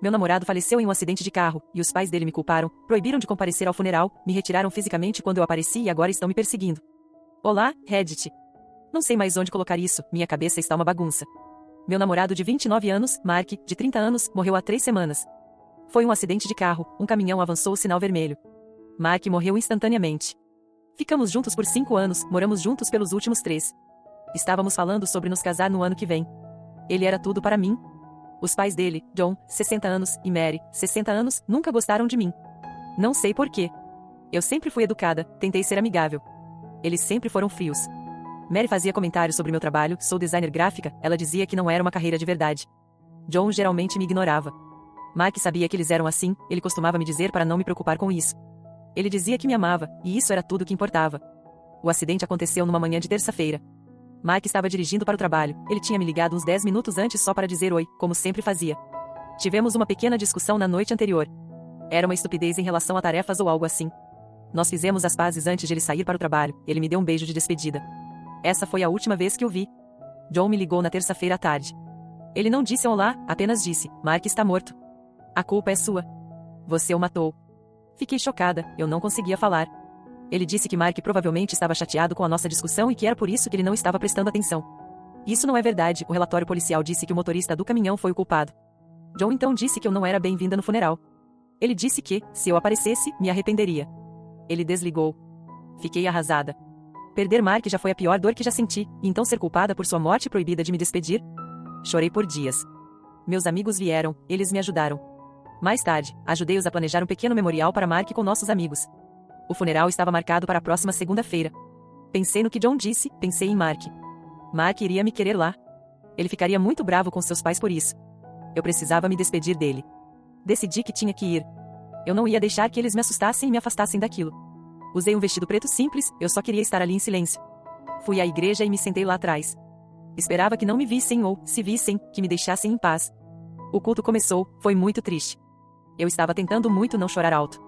Meu namorado faleceu em um acidente de carro, e os pais dele me culparam, proibiram de comparecer ao funeral, me retiraram fisicamente quando eu apareci e agora estão me perseguindo. Olá, Reddit. Não sei mais onde colocar isso, minha cabeça está uma bagunça. Meu namorado de 29 anos, Mark, de 30 anos, morreu há 3 semanas. Foi um acidente de carro, um caminhão avançou o sinal vermelho. Mark morreu instantaneamente. Ficamos juntos por 5 anos, moramos juntos pelos últimos 3. Estávamos falando sobre nos casar no ano que vem. Ele era tudo para mim. Os pais dele, John, 60 anos, e Mary, 60 anos, nunca gostaram de mim. Não sei porquê. Eu sempre fui educada, tentei ser amigável. Eles sempre foram frios. Mary fazia comentários sobre meu trabalho, sou designer gráfica, ela dizia que não era uma carreira de verdade. John geralmente me ignorava. Mark sabia que eles eram assim, ele costumava me dizer para não me preocupar com isso. Ele dizia que me amava, e isso era tudo que importava. O acidente aconteceu numa manhã de terça-feira. Mark estava dirigindo para o trabalho, ele tinha me ligado uns 10 minutos antes só para dizer oi, como sempre fazia. Tivemos uma pequena discussão na noite anterior. Era uma estupidez em relação a tarefas ou algo assim. Nós fizemos as pazes antes de ele sair para o trabalho, ele me deu um beijo de despedida. Essa foi a última vez que o vi. John me ligou na terça-feira à tarde. Ele não disse olá, apenas disse, Mark está morto. A culpa é sua. Você o matou. Fiquei chocada, eu não conseguia falar. Ele disse que Mark provavelmente estava chateado com a nossa discussão e que era por isso que ele não estava prestando atenção. Isso não é verdade, o relatório policial disse que o motorista do caminhão foi o culpado. John então disse que eu não era bem-vinda no funeral. Ele disse que, se eu aparecesse, me arrependeria. Ele desligou. Fiquei arrasada. Perder Mark já foi a pior dor que já senti, e então ser culpada por sua morte proibida de me despedir? Chorei por dias. Meus amigos vieram, eles me ajudaram. Mais tarde, ajudei-os a planejar um pequeno memorial para Mark com nossos amigos. O funeral estava marcado para a próxima segunda-feira. Pensei no que John disse, pensei em Mark. Mark iria me querer lá. Ele ficaria muito bravo com seus pais por isso. Eu precisava me despedir dele. Decidi que tinha que ir. Eu não ia deixar que eles me assustassem e me afastassem daquilo. Usei um vestido preto simples, eu só queria estar ali em silêncio. Fui à igreja e me sentei lá atrás. Esperava que não me vissem ou, se vissem, que me deixassem em paz. O culto começou, foi muito triste. Eu estava tentando muito não chorar alto.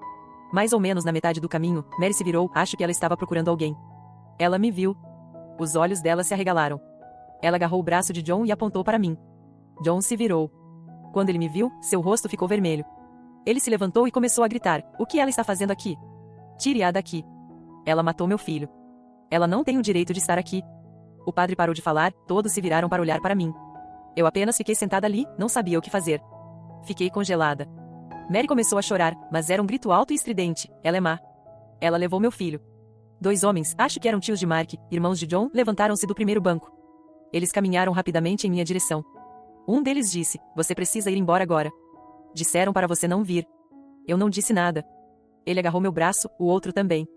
Mais ou menos na metade do caminho, Mary se virou, acho que ela estava procurando alguém. Ela me viu. Os olhos dela se arregalaram. Ela agarrou o braço de John e apontou para mim. John se virou. Quando ele me viu, seu rosto ficou vermelho. Ele se levantou e começou a gritar, o que ela está fazendo aqui? Tire-a daqui. Ela matou meu filho. Ela não tem o direito de estar aqui. O padre parou de falar, todos se viraram para olhar para mim. Eu apenas fiquei sentada ali, não sabia o que fazer. Fiquei congelada. Mary começou a chorar, mas era um grito alto e estridente, ela é má. Ela levou meu filho. 2 homens, acho que eram tios de Mark, irmãos de John, levantaram-se do primeiro banco. Eles caminharam rapidamente em minha direção. Um deles disse, você precisa ir embora agora. Disseram para você não vir. Eu não disse nada. Ele agarrou meu braço, o outro também.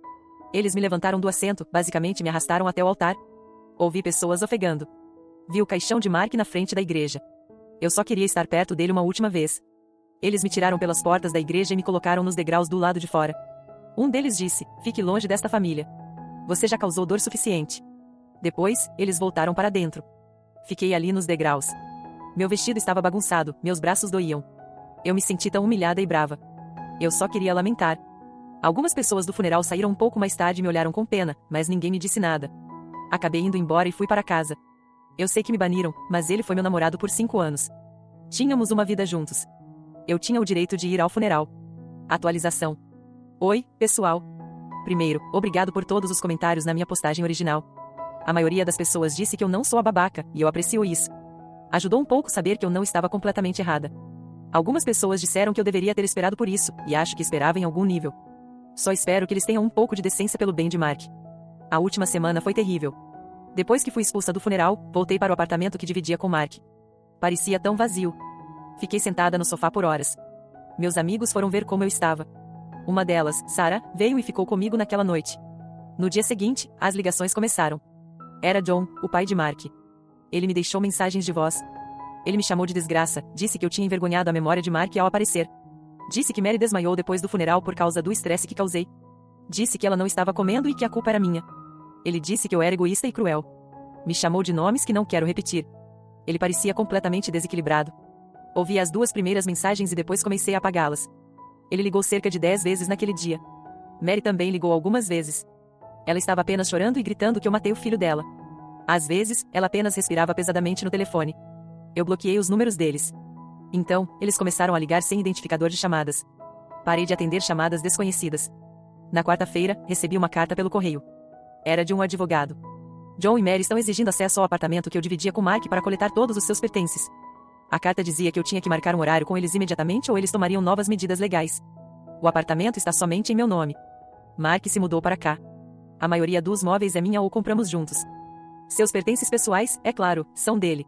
Eles me levantaram do assento, basicamente me arrastaram até o altar. Ouvi pessoas ofegando. Vi o caixão de Mark na frente da igreja. Eu só queria estar perto dele uma última vez. Eles me tiraram pelas portas da igreja e me colocaram nos degraus do lado de fora. Um deles disse, fique longe desta família. Você já causou dor suficiente. Depois, eles voltaram para dentro. Fiquei ali nos degraus. Meu vestido estava bagunçado, meus braços doíam. Eu me senti tão humilhada e brava. Eu só queria lamentar. Algumas pessoas do funeral saíram um pouco mais tarde e me olharam com pena, mas ninguém me disse nada. Acabei indo embora e fui para casa. Eu sei que me baniram, mas ele foi meu namorado por 5 anos. Tínhamos uma vida juntos. Eu tinha o direito de ir ao funeral. Atualização. Oi, pessoal. Primeiro, obrigado por todos os comentários na minha postagem original. A maioria das pessoas disse que eu não sou a babaca, e eu aprecio isso. Ajudou um pouco saber que eu não estava completamente errada. Algumas pessoas disseram que eu deveria ter esperado por isso, e acho que esperava em algum nível. Só espero que eles tenham um pouco de decência pelo bem de Mark. A última semana foi terrível. Depois que fui expulsa do funeral, voltei para o apartamento que dividia com Mark. Parecia tão vazio. Fiquei sentada no sofá por horas. Meus amigos foram ver como eu estava. Uma delas, Sarah, veio e ficou comigo naquela noite. No dia seguinte, as ligações começaram. Era John, o pai de Mark. Ele me deixou mensagens de voz. Ele me chamou de desgraça, disse que eu tinha envergonhado a memória de Mark ao aparecer. Disse que Mary desmaiou depois do funeral por causa do estresse que causei. Disse que ela não estava comendo e que a culpa era minha. Ele disse que eu era egoísta e cruel. Me chamou de nomes que não quero repetir. Ele parecia completamente desequilibrado. Ouvi as 2 primeiras mensagens e depois comecei a apagá-las. Ele ligou cerca de 10 vezes naquele dia. Mary também ligou algumas vezes. Ela estava apenas chorando e gritando que eu matei o filho dela. Às vezes, ela apenas respirava pesadamente no telefone. Eu bloqueei os números deles. Então, eles começaram a ligar sem identificador de chamadas. Parei de atender chamadas desconhecidas. Na quarta-feira, recebi uma carta pelo correio. Era de um advogado. John e Mary estão exigindo acesso ao apartamento que eu dividia com Mark para coletar todos os seus pertences. A carta dizia que eu tinha que marcar um horário com eles imediatamente ou eles tomariam novas medidas legais. O apartamento está somente em meu nome. Mark se mudou para cá. A maioria dos móveis é minha ou compramos juntos. Seus pertences pessoais, é claro, são dele.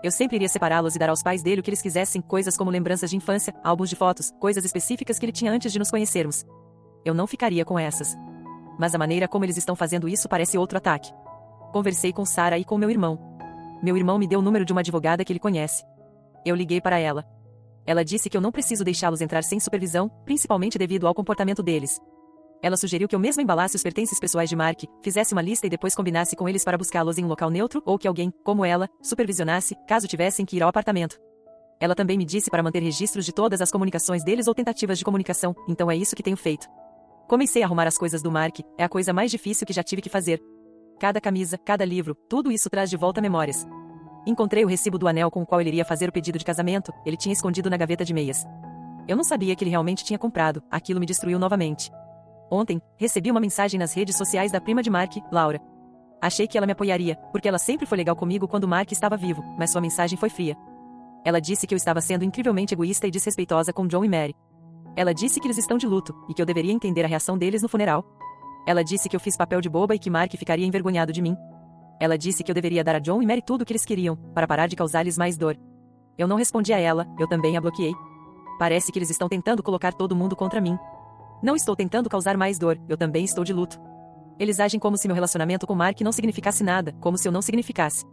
Eu sempre iria separá-los e dar aos pais dele o que eles quisessem, coisas como lembranças de infância, álbuns de fotos, coisas específicas que ele tinha antes de nos conhecermos. Eu não ficaria com essas. Mas a maneira como eles estão fazendo isso parece outro ataque. Conversei com Sarah e com meu irmão. Meu irmão me deu o número de uma advogada que ele conhece. Eu liguei para ela. Ela disse que eu não preciso deixá-los entrar sem supervisão, principalmente devido ao comportamento deles. Ela sugeriu que eu mesmo embalasse os pertences pessoais de Mark, fizesse uma lista e depois combinasse com eles para buscá-los em um local neutro ou que alguém, como ela, supervisionasse, caso tivessem que ir ao apartamento. Ela também me disse para manter registros de todas as comunicações deles ou tentativas de comunicação, então é isso que tenho feito. Comecei a arrumar as coisas do Mark, é a coisa mais difícil que já tive que fazer. Cada camisa, cada livro, tudo isso traz de volta memórias. Encontrei o recibo do anel com o qual ele iria fazer o pedido de casamento, ele tinha escondido na gaveta de meias. Eu não sabia que ele realmente tinha comprado, aquilo me destruiu novamente. Ontem, recebi uma mensagem nas redes sociais da prima de Mark, Laura. Achei que ela me apoiaria, porque ela sempre foi legal comigo quando Mark estava vivo, mas sua mensagem foi fria. Ela disse que eu estava sendo incrivelmente egoísta e desrespeitosa com John e Mary. Ela disse que eles estão de luto, e que eu deveria entender a reação deles no funeral. Ela disse que eu fiz papel de boba e que Mark ficaria envergonhado de mim. Ela disse que eu deveria dar a John e Mary tudo o que eles queriam, para parar de causar-lhes mais dor. Eu não respondi a ela, eu também a bloqueei. Parece que eles estão tentando colocar todo mundo contra mim. Não estou tentando causar mais dor, eu também estou de luto. Eles agem como se meu relacionamento com Mark não significasse nada, como se eu não significasse.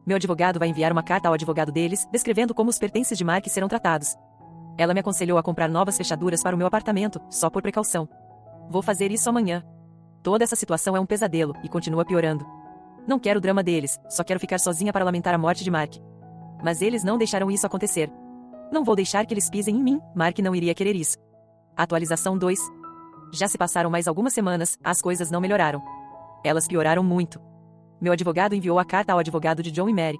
Meu advogado vai enviar uma carta ao advogado deles, descrevendo como os pertences de Mark serão tratados. Ela me aconselhou a comprar novas fechaduras para o meu apartamento, só por precaução. Vou fazer isso amanhã. Toda essa situação é um pesadelo, e continua piorando. Não quero o drama deles, só quero ficar sozinha para lamentar a morte de Mark. Mas eles não deixarão isso acontecer. Não vou deixar que eles pisem em mim, Mark não iria querer isso. Atualização 2. Já se passaram mais algumas semanas, as coisas não melhoraram. Elas pioraram muito. Meu advogado enviou a carta ao advogado de John e Mary.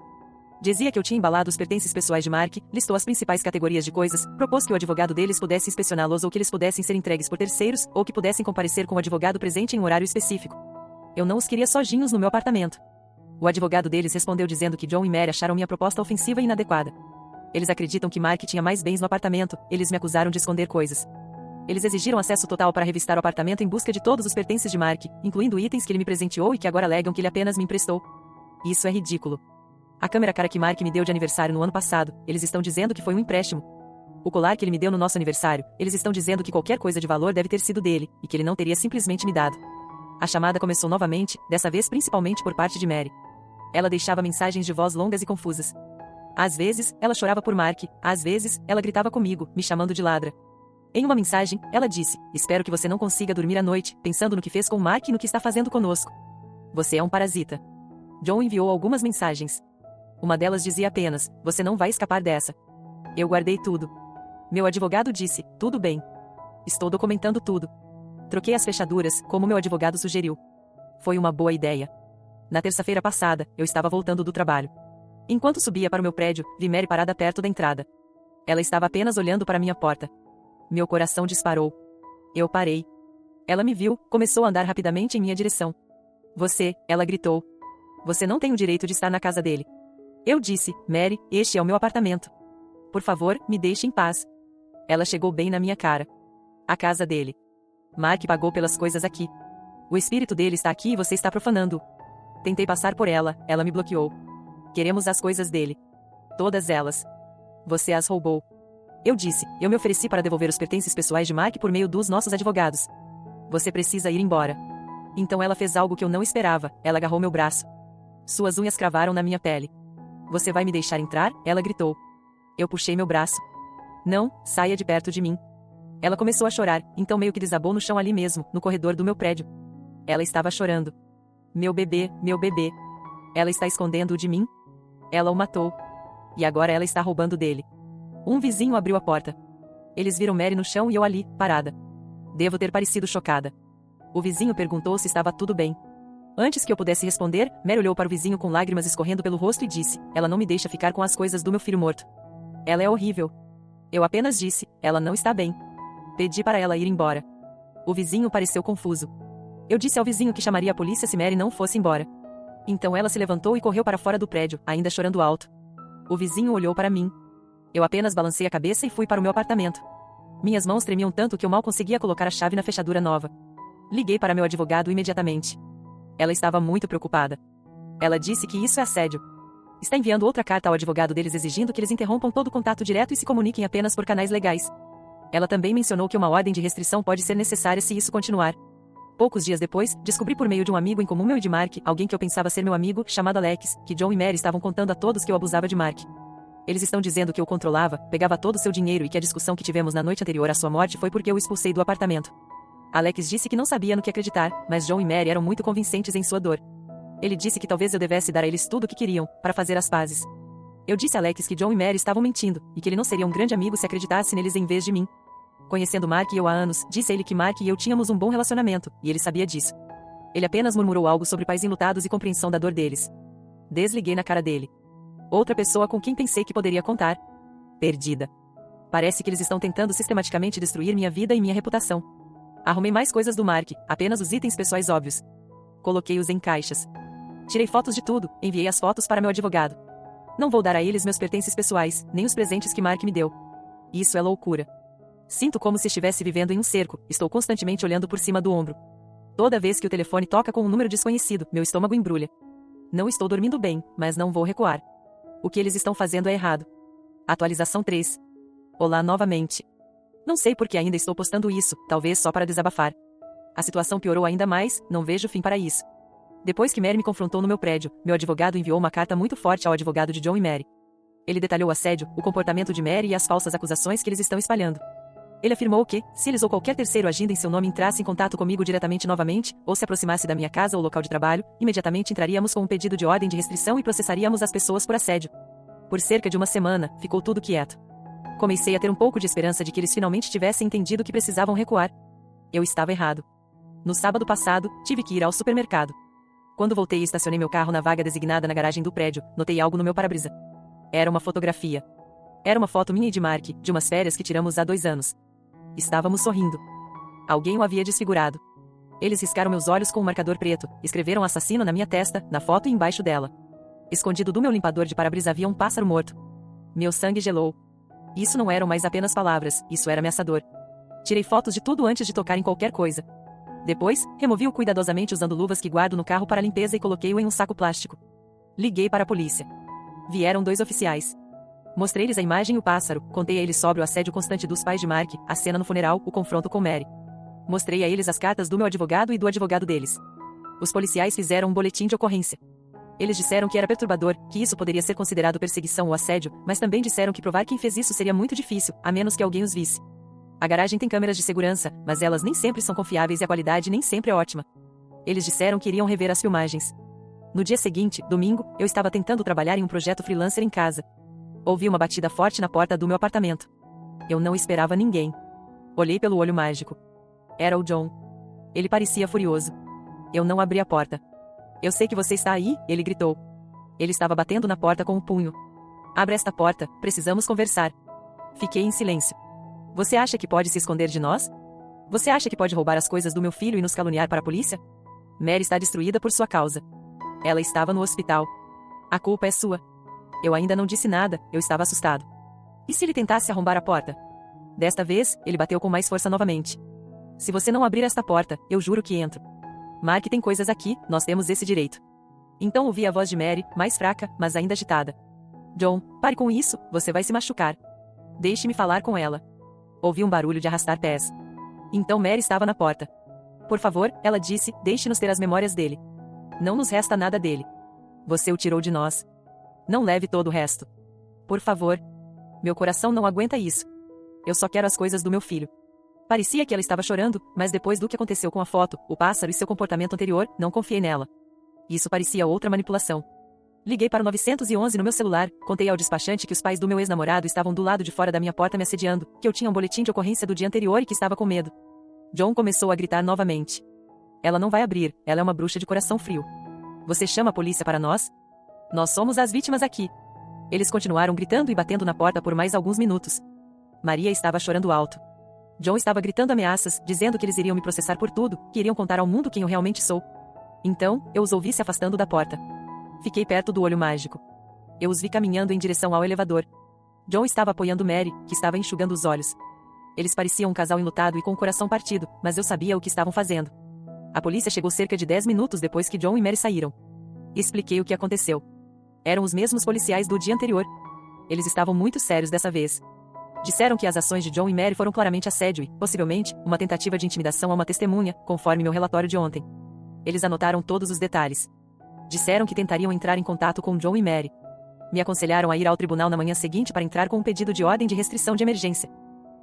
Dizia que eu tinha embalado os pertences pessoais de Mark, listou as principais categorias de coisas, propôs que o advogado deles pudesse inspecioná-los ou que eles pudessem ser entregues por terceiros, ou que pudessem comparecer com o advogado presente em um horário específico. Eu não os queria sozinhos no meu apartamento. O advogado deles respondeu dizendo que John e Mary acharam minha proposta ofensiva e inadequada. Eles acreditam que Mark tinha mais bens no apartamento, eles me acusaram de esconder coisas. Eles exigiram acesso total para revistar o apartamento em busca de todos os pertences de Mark, incluindo itens que ele me presenteou e que agora alegam que ele apenas me emprestou. Isso é ridículo. A câmera cara que Mark me deu de aniversário no ano passado, eles estão dizendo que foi um empréstimo. O colar que ele me deu no nosso aniversário, eles estão dizendo que qualquer coisa de valor deve ter sido dele, e que ele não teria simplesmente me dado. A chamada começou novamente, dessa vez principalmente por parte de Mary. Ela deixava mensagens de voz longas e confusas. Às vezes, ela chorava por Mark, às vezes, ela gritava comigo, me chamando de ladra. Em uma mensagem, ela disse: "Espero que você não consiga dormir à noite, pensando no que fez com Mark e no que está fazendo conosco. Você é um parasita." John enviou algumas mensagens. Uma delas dizia apenas: "Você não vai escapar dessa." Eu guardei tudo. Meu advogado disse: "Tudo bem. Estou documentando tudo." Troquei as fechaduras, como meu advogado sugeriu. Foi uma boa ideia. Na terça-feira passada, eu estava voltando do trabalho. Enquanto subia para o meu prédio, vi Mary parada perto da entrada. Ela estava apenas olhando para minha porta. Meu coração disparou. Eu parei. Ela me viu, começou a andar rapidamente em minha direção. "Você", ela gritou. "Você não tem o direito de estar na casa dele." Eu disse: "Mary, este é o meu apartamento. Por favor, me deixe em paz." Ela chegou bem na minha cara. "A casa dele. Mark pagou pelas coisas aqui. O espírito dele está aqui e você está profanando." Tentei passar por ela, ela me bloqueou. "Queremos as coisas dele. Todas elas. Você as roubou." Eu disse: "Eu me ofereci para devolver os pertences pessoais de Mark por meio dos nossos advogados. Você precisa ir embora." Então ela fez algo que eu não esperava, ela agarrou meu braço. Suas unhas cravaram na minha pele. "Você vai me deixar entrar?" ela gritou. Eu puxei meu braço. "Não, saia de perto de mim." Ela começou a chorar, então meio que desabou no chão ali mesmo, no corredor do meu prédio. Ela estava chorando. Meu bebê, meu bebê. Ela está escondendo-o de mim? Ela o matou. E agora ela está roubando dele. Um vizinho abriu a porta. Eles viram Mary no chão e eu ali, parada. Devo ter parecido chocada. O vizinho perguntou se estava tudo bem. Antes que eu pudesse responder, Mary olhou para o vizinho com lágrimas escorrendo pelo rosto e disse: "Ela não me deixa ficar com as coisas do meu filho morto. Ela é horrível. Eu apenas disse, ela não está bem. Pedi para ela ir embora. O vizinho pareceu confuso. Eu disse ao vizinho que chamaria a polícia se Mary não fosse embora. Então ela se levantou e correu para fora do prédio, ainda chorando alto. O vizinho olhou para mim. Eu apenas balancei a cabeça e fui para o meu apartamento. Minhas mãos tremiam tanto que eu mal conseguia colocar a chave na fechadura nova. Liguei para meu advogado imediatamente. Ela estava muito preocupada. Ela disse que isso é assédio. Está enviando outra carta ao advogado deles exigindo que eles interrompam todo o contato direto e se comuniquem apenas por canais legais. Ela também mencionou que uma ordem de restrição pode ser necessária se isso continuar. Poucos dias depois, descobri por meio de um amigo em comum meu e de Mark, alguém que eu pensava ser meu amigo, chamado Alex, que John e Mary estavam contando a todos que eu abusava de Mark. Eles estão dizendo que eu controlava, pegava todo o seu dinheiro e que a discussão que tivemos na noite anterior à sua morte foi porque eu o expulsei do apartamento. Alex disse que não sabia no que acreditar, mas John e Mary eram muito convincentes em sua dor. Ele disse que talvez eu devesse dar a eles tudo o que queriam, para fazer as pazes. Eu disse a Alex que John e Mary estavam mentindo, e que ele não seria um grande amigo se acreditasse neles em vez de mim. Conhecendo Mark e eu há anos, disse a ele que Mark e eu tínhamos um bom relacionamento, e ele sabia disso. Ele apenas murmurou algo sobre pais enlutados e compreensão da dor deles. Desliguei na cara dele. Outra pessoa com quem pensei que poderia contar. Perdida. Parece que eles estão tentando sistematicamente destruir minha vida e minha reputação. Arrumei mais coisas do Mark, apenas os itens pessoais óbvios. Coloquei-os em caixas. Tirei fotos de tudo, enviei as fotos para meu advogado. Não vou dar a eles meus pertences pessoais, nem os presentes que Mark me deu. Isso é loucura. Sinto como se estivesse vivendo em um cerco, estou constantemente olhando por cima do ombro. Toda vez que o telefone toca com um número desconhecido, meu estômago embrulha. Não estou dormindo bem, mas não vou recuar. O que eles estão fazendo é errado. Atualização 3. Olá novamente. Não sei por que ainda estou postando isso, talvez só para desabafar. A situação piorou ainda mais, não vejo fim para isso. Depois que Mary me confrontou no meu prédio, meu advogado enviou uma carta muito forte ao advogado de John e Mary. Ele detalhou o assédio, o comportamento de Mary e as falsas acusações que eles estão espalhando. Ele afirmou que, se eles ou qualquer terceiro agindo em seu nome entrasse em contato comigo diretamente novamente, ou se aproximasse da minha casa ou local de trabalho, imediatamente entraríamos com um pedido de ordem de restrição e processaríamos as pessoas por assédio. Por cerca de uma semana, ficou tudo quieto. Comecei a ter um pouco de esperança de que eles finalmente tivessem entendido que precisavam recuar. Eu estava errado. No sábado passado, tive que ir ao supermercado. Quando voltei e estacionei meu carro na vaga designada na garagem do prédio, notei algo no meu para-brisa. Era uma fotografia. Era uma foto minha e de Mark, de umas férias que tiramos há 2 anos. Estávamos sorrindo. Alguém o havia desfigurado. Eles riscaram meus olhos com um marcador preto, escreveram assassino na minha testa, na foto e embaixo dela. Escondido do meu limpador de para-brisa havia um pássaro morto. Meu sangue gelou. Isso não eram mais apenas palavras, isso era ameaçador. Tirei fotos de tudo antes de tocar em qualquer coisa. Depois, removi-o cuidadosamente usando luvas que guardo no carro para limpeza e coloquei-o em um saco plástico. Liguei para a polícia. Vieram 2 oficiais. Mostrei-lhes a imagem e o pássaro, contei a eles sobre o assédio constante dos pais de Mark, a cena no funeral, o confronto com Mary. Mostrei a eles as cartas do meu advogado e do advogado deles. Os policiais fizeram um boletim de ocorrência. Eles disseram que era perturbador, que isso poderia ser considerado perseguição ou assédio, mas também disseram que provar quem fez isso seria muito difícil, a menos que alguém os visse. A garagem tem câmeras de segurança, mas elas nem sempre são confiáveis e a qualidade nem sempre é ótima. Eles disseram que iriam rever as filmagens. No dia seguinte, domingo, eu estava tentando trabalhar em um projeto freelancer em casa. Ouvi uma batida forte na porta do meu apartamento. Eu não esperava ninguém. Olhei pelo olho mágico. Era o John. Ele parecia furioso. Eu não abri a porta. Eu sei que você está aí, ele gritou. Ele estava batendo na porta com o punho. Abra esta porta, precisamos conversar. Fiquei em silêncio. Você acha que pode se esconder de nós? Você acha que pode roubar as coisas do meu filho e nos caluniar para a polícia? Mary está destruída por sua causa. Ela estava no hospital. A culpa é sua. Eu ainda não disse nada, eu estava assustado. E se ele tentasse arrombar a porta? Desta vez, ele bateu com mais força novamente. Se você não abrir esta porta, eu juro que entro. Mark tem coisas aqui, nós temos esse direito. Então ouvi a voz de Mary, mais fraca, mas ainda agitada. John, pare com isso, você vai se machucar. Deixe-me falar com ela. Ouvi um barulho de arrastar pés. Então Mary estava na porta. Por favor, ela disse, deixe-nos ter as memórias dele. Não nos resta nada dele. Você o tirou de nós. Não leve todo o resto. Por favor. Meu coração não aguenta isso. Eu só quero as coisas do meu filho. Parecia que ela estava chorando, mas depois do que aconteceu com a foto, o pássaro e seu comportamento anterior, não confiei nela. Isso parecia outra manipulação. Liguei para o 911 no meu celular, contei ao despachante que os pais do meu ex-namorado estavam do lado de fora da minha porta me assediando, que eu tinha um boletim de ocorrência do dia anterior e que estava com medo. John começou a gritar novamente. Ela não vai abrir, ela é uma bruxa de coração frio. Você chama a polícia para nós? Nós somos as vítimas aqui. Eles continuaram gritando e batendo na porta por mais alguns minutos. Maria estava chorando alto. John estava gritando ameaças, dizendo que eles iriam me processar por tudo, que iriam contar ao mundo quem eu realmente sou. Então, eu os ouvi se afastando da porta. Fiquei perto do olho mágico. Eu os vi caminhando em direção ao elevador. John estava apoiando Mary, que estava enxugando os olhos. Eles pareciam um casal enlutado e com o coração partido, mas eu sabia o que estavam fazendo. A polícia chegou cerca de 10 minutos depois que John e Mary saíram. Expliquei o que aconteceu. Eram os mesmos policiais do dia anterior. Eles estavam muito sérios dessa vez. Disseram que as ações de John e Mary foram claramente assédio e, possivelmente, uma tentativa de intimidação a uma testemunha, conforme meu relatório de ontem. Eles anotaram todos os detalhes. Disseram que tentariam entrar em contato com John e Mary. Me aconselharam a ir ao tribunal na manhã seguinte para entrar com um pedido de ordem de restrição de emergência.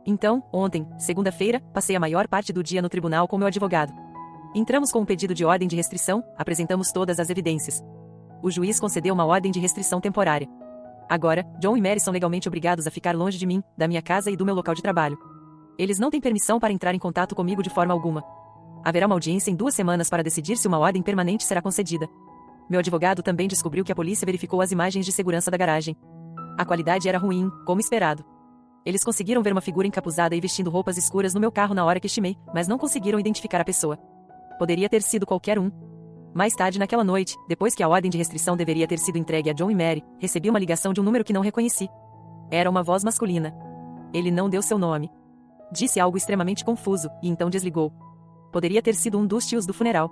Então, ontem, segunda-feira, passei a maior parte do dia no tribunal com meu advogado. Entramos com um pedido de ordem de restrição, apresentamos todas as evidências. O juiz concedeu uma ordem de restrição temporária. Agora, John e Mary são legalmente obrigados a ficar longe de mim, da minha casa e do meu local de trabalho. Eles não têm permissão para entrar em contato comigo de forma alguma. Haverá uma audiência em 2 semanas para decidir se uma ordem permanente será concedida. Meu advogado também descobriu que a polícia verificou as imagens de segurança da garagem. A qualidade era ruim, como esperado. Eles conseguiram ver uma figura encapuzada e vestindo roupas escuras no meu carro na hora que estimei, mas não conseguiram identificar a pessoa. Poderia ter sido qualquer um. Mais tarde naquela noite, depois que a ordem de restrição deveria ter sido entregue a John e Mary, recebi uma ligação de um número que não reconheci. Era uma voz masculina. Ele não deu seu nome. Disse algo extremamente confuso, e então desligou. Poderia ter sido um dos tios do funeral.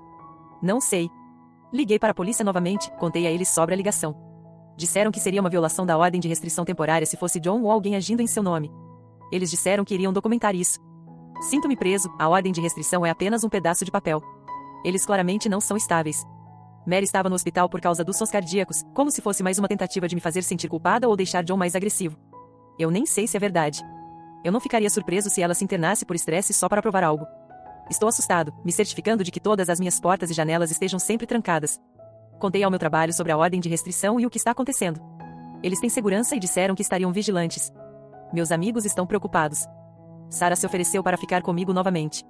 Não sei. Liguei para a polícia novamente, contei a eles sobre a ligação. Disseram que seria uma violação da ordem de restrição temporária se fosse John ou alguém agindo em seu nome. Eles disseram que iriam documentar isso. Sinto-me preso, a ordem de restrição é apenas um pedaço de papel. Eles claramente não são estáveis. Mary estava no hospital por causa dos sons cardíacos, como se fosse mais uma tentativa de me fazer sentir culpada ou deixar John mais agressivo. Eu nem sei se é verdade. Eu não ficaria surpreso se ela se internasse por estresse só para provar algo. Estou assustado, me certificando de que todas as minhas portas e janelas estejam sempre trancadas. Contei ao meu trabalho sobre a ordem de restrição e o que está acontecendo. Eles têm segurança e disseram que estariam vigilantes. Meus amigos estão preocupados. Sarah se ofereceu para ficar comigo novamente.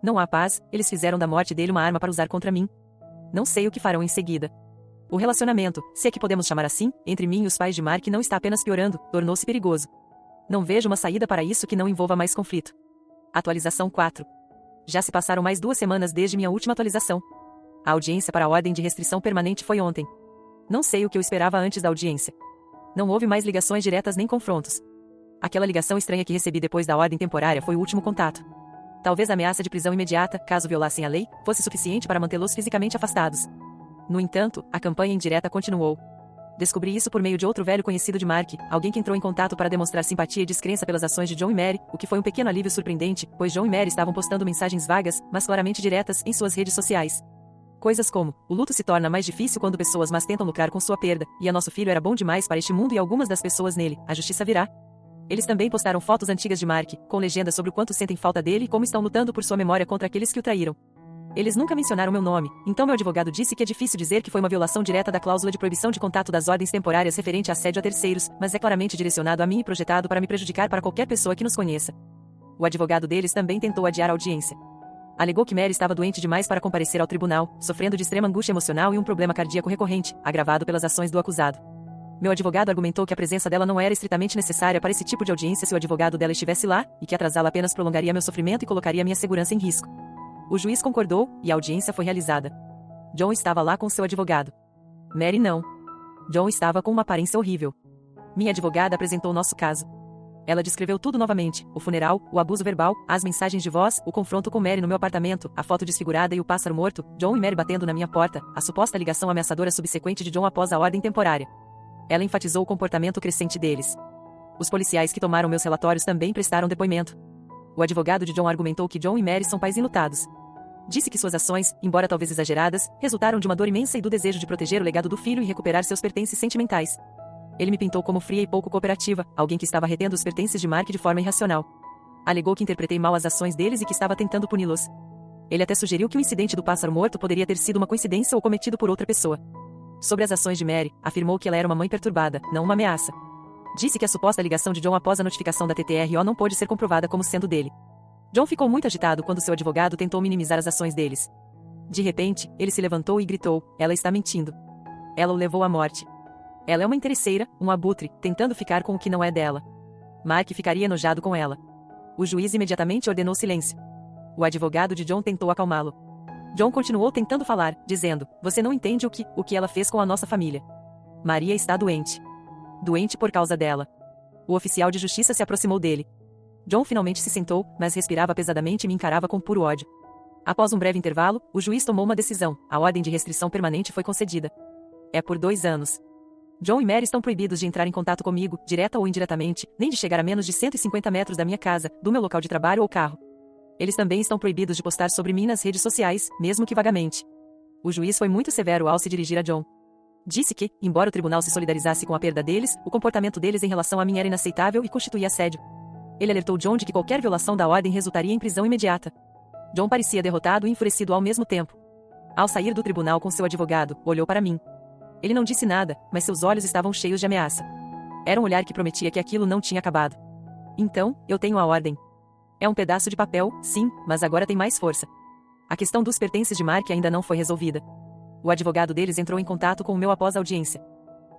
Não há paz, eles fizeram da morte dele uma arma para usar contra mim. Não sei o que farão em seguida. O relacionamento, se é que podemos chamar assim, entre mim e os pais de Mark não está apenas piorando, tornou-se perigoso. Não vejo uma saída para isso que não envolva mais conflito. Atualização 4. Já se passaram mais 2 semanas desde minha última atualização. A audiência para a ordem de restrição permanente foi ontem. Não sei o que eu esperava antes da audiência. Não houve mais ligações diretas nem confrontos. Aquela ligação estranha que recebi depois da ordem temporária foi o último contato. Talvez a ameaça de prisão imediata, caso violassem a lei, fosse suficiente para mantê-los fisicamente afastados. No entanto, a campanha indireta continuou. Descobri isso por meio de outro velho conhecido de Mark, alguém que entrou em contato para demonstrar simpatia e descrença pelas ações de John e Mary, o que foi um pequeno alívio surpreendente, pois John e Mary estavam postando mensagens vagas, mas claramente diretas, em suas redes sociais. Coisas como: o luto se torna mais difícil quando pessoas más tentam lucrar com sua perda, e a nosso filho era bom demais para este mundo e algumas das pessoas nele, a justiça virá. Eles também postaram fotos antigas de Mark, com legendas sobre o quanto sentem falta dele e como estão lutando por sua memória contra aqueles que o traíram. Eles nunca mencionaram meu nome, então meu advogado disse que é difícil dizer que foi uma violação direta da cláusula de proibição de contato das ordens temporárias referente a assédio a terceiros, mas é claramente direcionado a mim e projetado para me prejudicar para qualquer pessoa que nos conheça. O advogado deles também tentou adiar a audiência. Alegou que Mary estava doente demais para comparecer ao tribunal, sofrendo de extrema angústia emocional e um problema cardíaco recorrente, agravado pelas ações do acusado. Meu advogado argumentou que a presença dela não era estritamente necessária para esse tipo de audiência se o advogado dela estivesse lá, e que atrasá-la apenas prolongaria meu sofrimento e colocaria minha segurança em risco. O juiz concordou, e a audiência foi realizada. John estava lá com seu advogado. Mary não. John estava com uma aparência horrível. Minha advogada apresentou nosso caso. Ela descreveu tudo novamente: o funeral, o abuso verbal, as mensagens de voz, o confronto com Mary no meu apartamento, a foto desfigurada e o pássaro morto, John e Mary batendo na minha porta, a suposta ligação ameaçadora subsequente de John após a ordem temporária. Ela enfatizou o comportamento crescente deles. Os policiais que tomaram meus relatórios também prestaram depoimento. O advogado de John argumentou que John e Mary são pais enlutados. Disse que suas ações, embora talvez exageradas, resultaram de uma dor imensa e do desejo de proteger o legado do filho e recuperar seus pertences sentimentais. Ele me pintou como fria e pouco cooperativa, alguém que estava retendo os pertences de Mark de forma irracional. Alegou que interpretei mal as ações deles e que estava tentando puni-los. Ele até sugeriu que o incidente do pássaro morto poderia ter sido uma coincidência ou cometido por outra pessoa. Sobre as ações de Mary, afirmou que ela era uma mãe perturbada, não uma ameaça. Disse que a suposta ligação de John após a notificação da TTRO não pôde ser comprovada como sendo dele. John ficou muito agitado quando seu advogado tentou minimizar as ações deles. De repente, ele se levantou e gritou: "Ela está mentindo. Ela o levou à morte." Ela é uma interesseira, um abutre, tentando ficar com o que não é dela. Mark ficaria enojado com ela. O juiz imediatamente ordenou silêncio. O advogado de John tentou acalmá-lo. John continuou tentando falar, dizendo: você não entende o que ela fez com a nossa família. Maria está doente. Doente por causa dela. O oficial de justiça se aproximou dele. John finalmente se sentou, mas respirava pesadamente e me encarava com puro ódio. Após um breve intervalo, o juiz tomou uma decisão. A ordem de restrição permanente foi concedida. É por 2 anos. John e Mary estão proibidos de entrar em contato comigo, direta ou indiretamente, nem de chegar a menos de 150 metros da minha casa, do meu local de trabalho ou carro. Eles também estão proibidos de postar sobre mim nas redes sociais, mesmo que vagamente. O juiz foi muito severo ao se dirigir a John. Disse que, embora o tribunal se solidarizasse com a perda deles, o comportamento deles em relação a mim era inaceitável e constituía assédio. Ele alertou John de que qualquer violação da ordem resultaria em prisão imediata. John parecia derrotado e enfurecido ao mesmo tempo. Ao sair do tribunal com seu advogado, olhou para mim. Ele não disse nada, mas seus olhos estavam cheios de ameaça. Era um olhar que prometia que aquilo não tinha acabado. Então, eu tenho a ordem. É um pedaço de papel, sim, mas agora tem mais força. A questão dos pertences de Mark ainda não foi resolvida. O advogado deles entrou em contato com o meu após a audiência.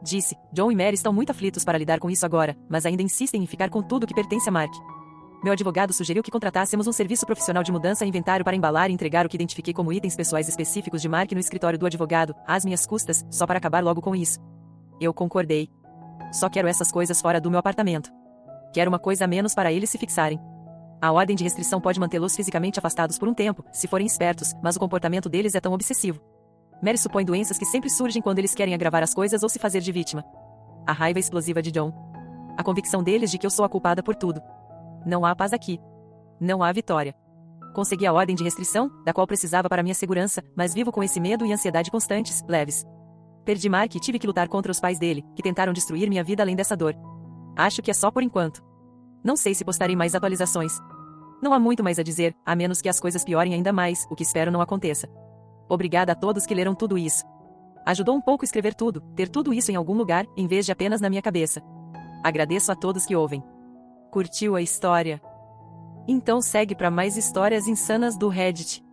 Disse: John e Mary estão muito aflitos para lidar com isso agora, mas ainda insistem em ficar com tudo que pertence a Mark. Meu advogado sugeriu que contratássemos um serviço profissional de mudança e inventário para embalar e entregar o que identifiquei como itens pessoais específicos de Mark no escritório do advogado, às minhas custas, só para acabar logo com isso. Eu concordei. Só quero essas coisas fora do meu apartamento. Quero uma coisa a menos para eles se fixarem. A ordem de restrição pode mantê-los fisicamente afastados por um tempo, se forem espertos, mas o comportamento deles é tão obsessivo. Mary supõe doenças que sempre surgem quando eles querem agravar as coisas ou se fazer de vítima. A raiva explosiva de John. A convicção deles de que eu sou a culpada por tudo. Não há paz aqui. Não há vitória. Consegui a ordem de restrição, da qual precisava para minha segurança, mas vivo com esse medo e ansiedade constantes, leves. Perdi Mark e tive que lutar contra os pais dele, que tentaram destruir minha vida além dessa dor. Acho que é só por enquanto. Não sei se postarei mais atualizações. Não há muito mais a dizer, a menos que as coisas piorem ainda mais, o que espero não aconteça. Obrigada a todos que leram tudo isso. Ajudou um pouco escrever tudo, ter tudo isso em algum lugar, em vez de apenas na minha cabeça. Agradeço a todos que ouvem. Curtiu a história? Então segue para mais histórias insanas do Reddit.